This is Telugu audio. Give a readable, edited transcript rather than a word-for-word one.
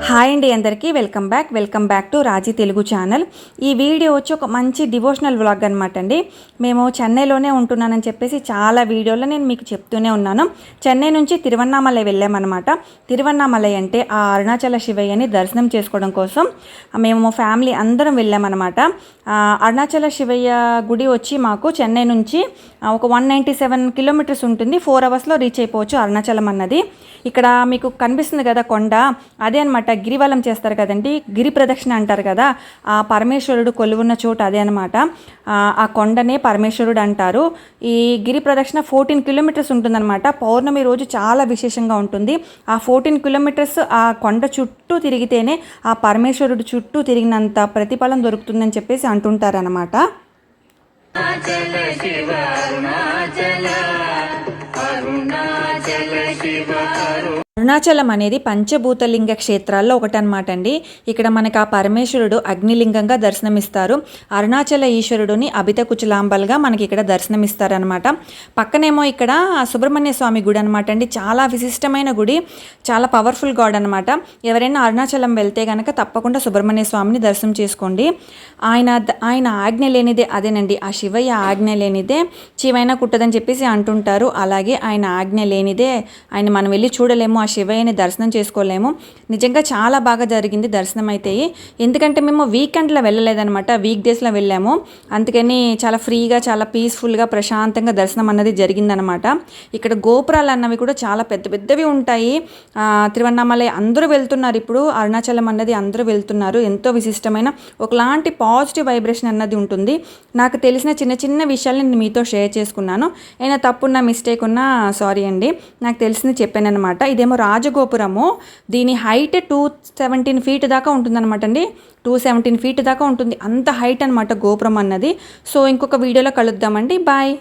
హాయ్ అండి, అందరికీ welcome back to Raji Telugu channel. ఈ వీడియో వచ్చి ఒక మంచి డివోషనల్ వ్లాగ్ అనమాట అండి. మేము చెన్నైలోనే ఉంటున్నానని చెప్పేసి చాలా వీడియోలో నేను మీకు చెప్తూనే ఉన్నాను. చెన్నై నుంచి తిరువన్నామలై వెళ్ళామన్నమాట. తిరువన్నామలై అంటే ఆ అరుణాచల శివయ్యని దర్శనం చేసుకోవడం కోసం మేము ఫ్యామిలీ అందరం వెళ్ళామన్నమాట. అరుణాచల శివయ్య గుడి వచ్చి మాకు చెన్నై నుంచి ఒక 197 కిలోమీటర్స్ ఉంటుంది. 4 అవర్స్లో రీచ్ అయిపోవచ్చు అరుణాచలం అన్నది. ఇక్కడ మీకు కనిపిస్తుంది కదా కొండ, అదే అనమాట. గిరివలం చేస్తారు కదండి, గిరి ప్రదక్షిణ అంటారు కదా, ఆ పరమేశ్వరుడు కొలువున్న చోటు అదే అనమాట. ఆ కొండనే పరమేశ్వరుడు అంటారు. ఈ గిరి ప్రదక్షిణ 14 కిలోమీటర్స్ ఉంటుందన్నమాట. పౌర్ణమి రోజు చాలా విశేషంగా ఉంటుంది. ఆ 14 కిలోమీటర్స్ ఆ కొండ చుట్టూ తిరిగితేనే ఆ పరమేశ్వరుడు చుట్టూ తిరిగినంత ప్రతిఫలం దొరుకుతుందని చెప్పేసి అంటుంటారనమాట. అరుణాచలం అనేది పంచభూతలింగ క్షేత్రాల్లో ఒకటనమాట అండి. ఇక్కడ మనకు ఆ పరమేశ్వరుడు అగ్నిలింగంగా దర్శనమిస్తారు. అరుణాచల ఈశ్వరుడిని అభిత కుచలాంబల్గా మనకి ఇక్కడ దర్శనమిస్తారనమాట. పక్కనేమో ఇక్కడ సుబ్రహ్మణ్య స్వామి గుడి అనమాట అండి. చాలా విశిష్టమైన గుడి, చాలా పవర్ఫుల్ గాడ్ అనమాట. ఎవరైనా అరుణాచలం వెళ్తే కనుక తప్పకుండా సుబ్రహ్మణ్య స్వామిని దర్శనం చేసుకోండి. ఆయన ఆజ్ఞ లేనిదే, అదేనండి ఆ శివయ్య ఆజ్ఞ లేనిదే చీవైనా కుట్టదని చెప్పేసి అంటుంటారు. అలాగే ఆయన ఆజ్ఞ లేనిదే ఆయన మనం వెళ్ళి చూడలేము, ఆ శివయ్యని దర్శనం చేసుకోలేము. నిజంగా చాలా బాగా జరిగింది దర్శనం అయితే. ఎందుకంటే మేము వీకెండ్లో వెళ్ళలేదనమాట, వీక్ డేస్లో వెళ్ళాము. అందుకని చాలా ఫ్రీగా, చాలా పీస్ఫుల్గా, ప్రశాంతంగా దర్శనం అన్నది జరిగిందనమాట. ఇక్కడ గోపురాలు అన్నవి కూడా చాలా పెద్ద పెద్దవి ఉంటాయి. తిరువన్నామలై అందరూ వెళ్తున్నారు ఇప్పుడు, అరుణాచలం అన్నది అందరూ వెళ్తున్నారు. ఎంతో విశిష్టమైన ఒకలాంటి పాజిటివ్ వైబ్రేషన్ అన్నది ఉంటుంది. నాకు తెలిసిన చిన్న చిన్న విషయాలు నేను మీతో షేర్ చేసుకున్నాను. అయినా తప్పున్నా మిస్టేక్ ఉన్నా సారీ అండి. నాకు తెలిసింది చెప్పాను అనమాట. ఇదేమో రాజగోపురము. దీని హైట్ 217 ఫీట్ దాకా ఉంటుందన్నమాట అండి. 217 ఫీట్ దాకా ఉంటుంది. అంత హైట్ అనమాట గోపురం అన్నది. సో ఇంకొక వీడియోలో కలుద్దామండి. బాయ్.